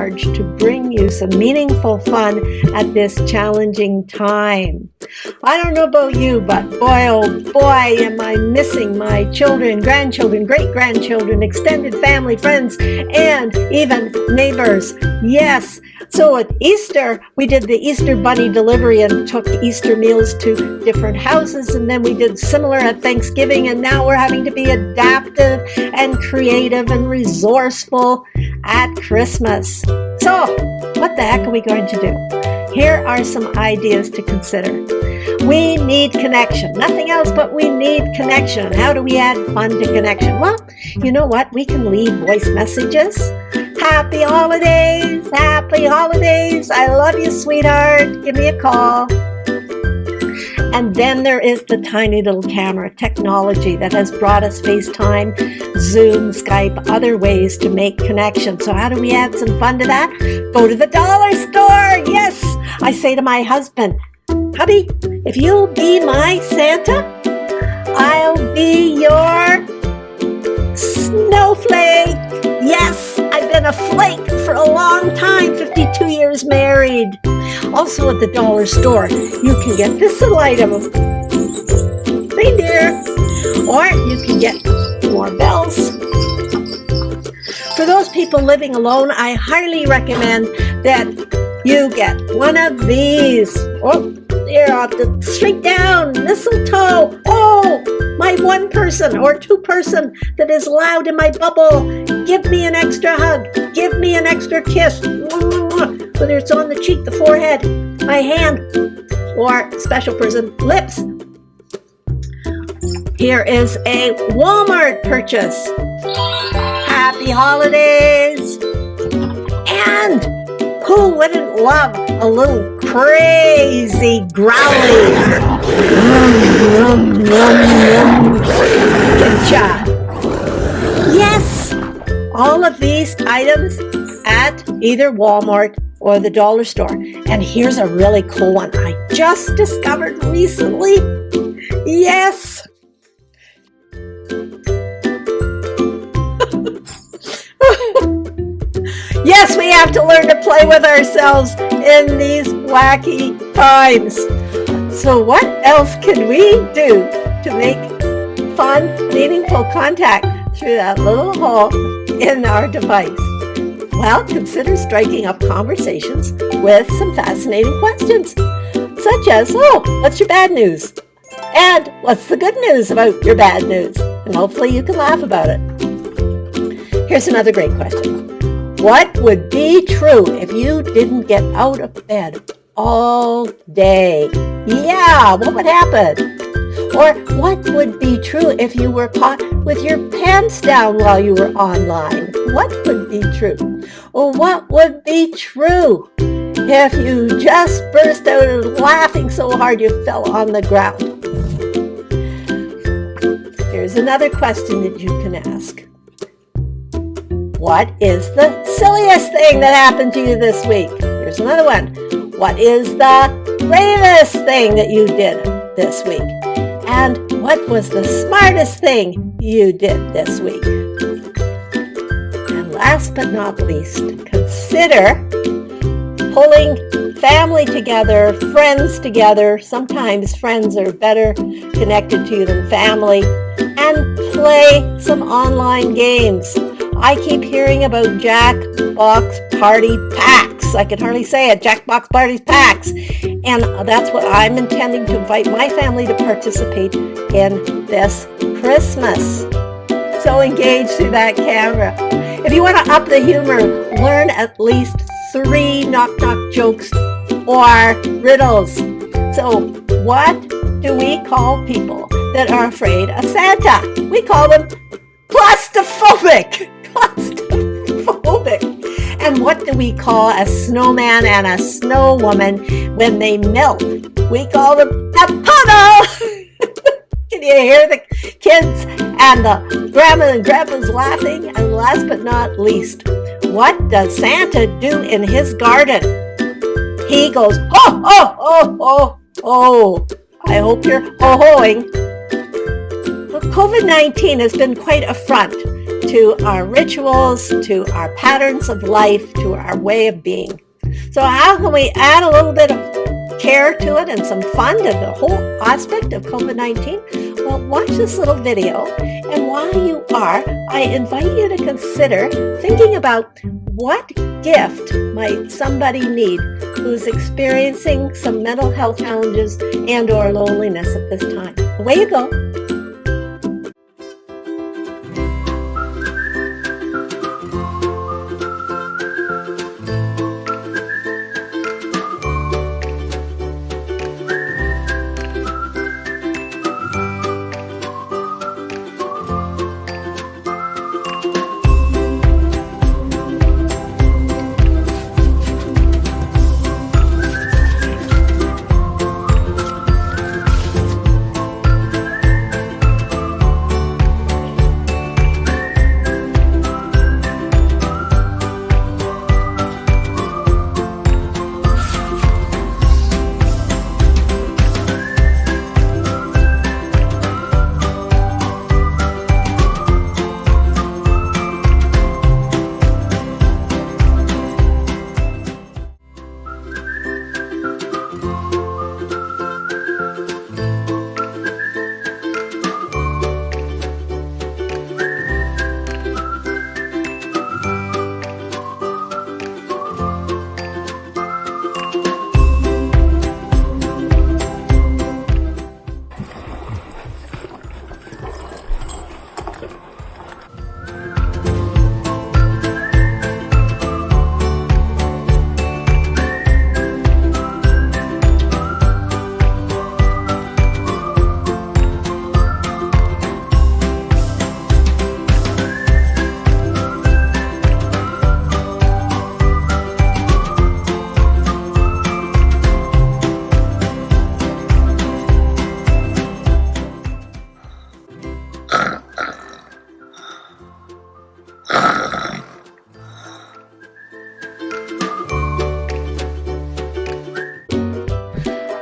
charge to bring you some meaningful fun at this challenging time. I don't know about you, but boy, oh boy, am I missing my children, grandchildren, great-grandchildren, extended family, friends, and even neighbors. Yes. So at Easter, we did the Easter bunny delivery and took Easter meals to different houses. And then we did similar at Thanksgiving. And now we're having to be adaptive and creative and resourceful at Christmas. So what the heck are we going to do? Here are some ideas to consider. We need connection. Nothing else, but we need connection. How do we add fun to connection? Well, you know what? We can leave voice messages. Happy holidays, happy holidays. I love you, sweetheart. Give me a call. And then there is the tiny little camera technology that has brought us FaceTime, Zoom, Skype, other ways to make connection. So how do we add some fun to that? Go to the dollar store. Yes. I say to my husband, hubby, if you'll be my Santa, I'll be your snowflake. Yes, I've been a flake for a long time, 52 years married. Also at the dollar store, you can get this little item, reindeer, or you can get more bells. For those people living alone, I highly recommend that you get one of these. Oh, here, I'll have to straight down, mistletoe. Oh, my one person or two person that is loud in my bubble. Give me an extra hug. Give me an extra kiss. Whether it's on the cheek, the forehead, my hand, or special person, lips. Here is a Walmart purchase. Happy holidays. And who wouldn't love a little crazy growly? Yes, all of these items at either Walmart or the dollar store. And here's a really cool one I just discovered recently. Yes. Yes, we have to learn to play with ourselves in these wacky times. So what else can we do to make fun, meaningful contact through that little hole in our device? Well, consider striking up conversations with some fascinating questions, such as, oh, what's your bad news? And what's the good news about your bad news? And hopefully you can laugh about it. Here's another great question. What would be true if you didn't get out of bed all day? Yeah, what would happen? Or what would be true if you were caught with your pants down while you were online? What would be true? Or what would be true if you just burst out laughing so hard you fell on the ground? Here's another question that you can ask. What is the silliest thing that happened to you this week? Here's another one. What is the bravest thing that you did this week? And what was the smartest thing you did this week? And last but not least, consider pulling family together, friends together. Sometimes friends are better connected to you than family. And play some online games. I keep hearing about Jackbox Party Packs. I can hardly say it. Jackbox Party Packs. And that's what I'm intending to invite my family to participate in this Christmas. So engage through that camera. If you want to up the humor, learn at least 3 knock-knock jokes or riddles. So what do we call people that are afraid of Santa? We call them claustrophobic. Claustrophobic. And what do we call a snowman and a snow woman when they melt? We call them a puddle. Can you hear the kids and the grandma and grandpas laughing? And last but not least, what does Santa do in his garden? He goes, ho, ho, ho, ho, ho. I hope you're ho-hoing. Well, COVID-19 has been quite a front to our rituals, to our patterns of life, to our way of being. So how can we add a little bit of care to it and some fun to the whole aspect of COVID-19? Well, watch this little video, and while you are, I invite you to consider thinking about what gift might somebody need who's experiencing some mental health challenges and or loneliness at this time. Away you go.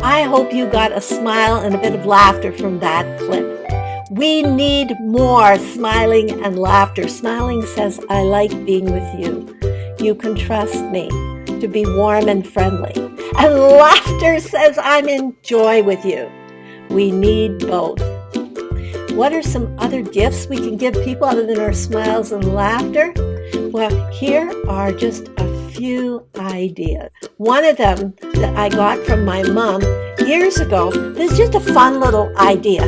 I hope you got a smile and a bit of laughter from that clip. We need more smiling and laughter. Smiling says, I like being with you. You can trust me to be warm and friendly. And laughter says, I'm in joy with you. We need both. What are some other gifts we can give people other than our smiles and laughter? Well, here are just a few ideas. One of them that I got from my mom years ago, this is just a fun little idea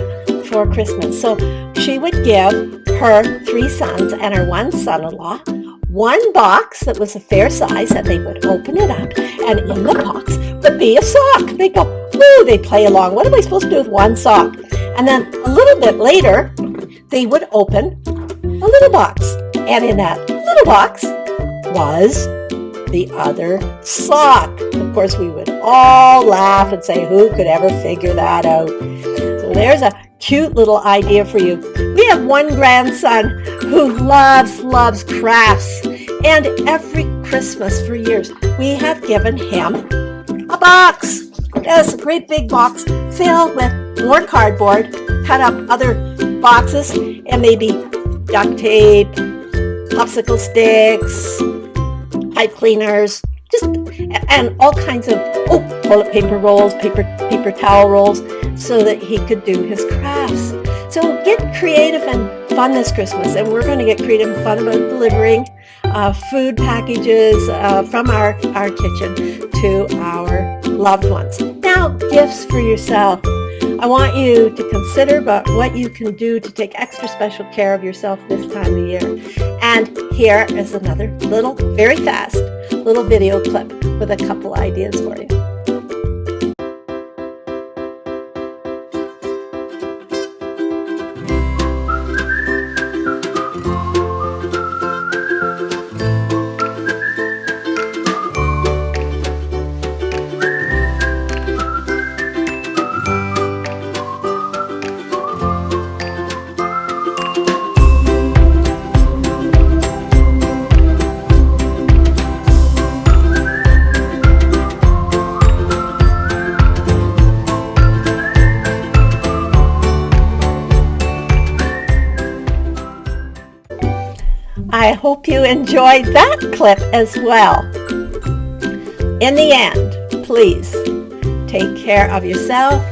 for Christmas. So she would give her 3 sons and her 1 son-in-law one box that was a fair size, and they would open it up, and in the box would be a sock. They'd go, ooh, they'd play along. What am I supposed to do with 1 sock? And then a little bit later, they would open a little box, and in that little box was the other sock. Of course, we would all laugh and say, who could ever figure that out? So there's a cute little idea for you. We have one grandson who loves crafts, and every Christmas for years, we have given him a box. Yes, a great big box filled with more cardboard, cut up other boxes, and maybe duct tape, popsicle sticks, pipe cleaners, and all kinds of toilet paper rolls, paper towel rolls, so that he could do his crafts. So get creative and fun this Christmas, and we're going to get creative and fun about delivering food packages from our kitchen to our loved ones. Now, gifts for yourself. I want you to consider about what you can do to take extra special care of yourself this time of year. And here is another little, very fast, little video clip with a couple ideas for you. hope you enjoyed that clip as well. In the end, please take care of yourself,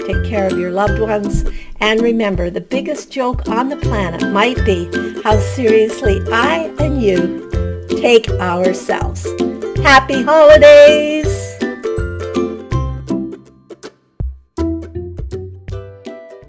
take care of your loved ones, and remember, the biggest joke on the planet might be how seriously I and you take ourselves. Happy holidays!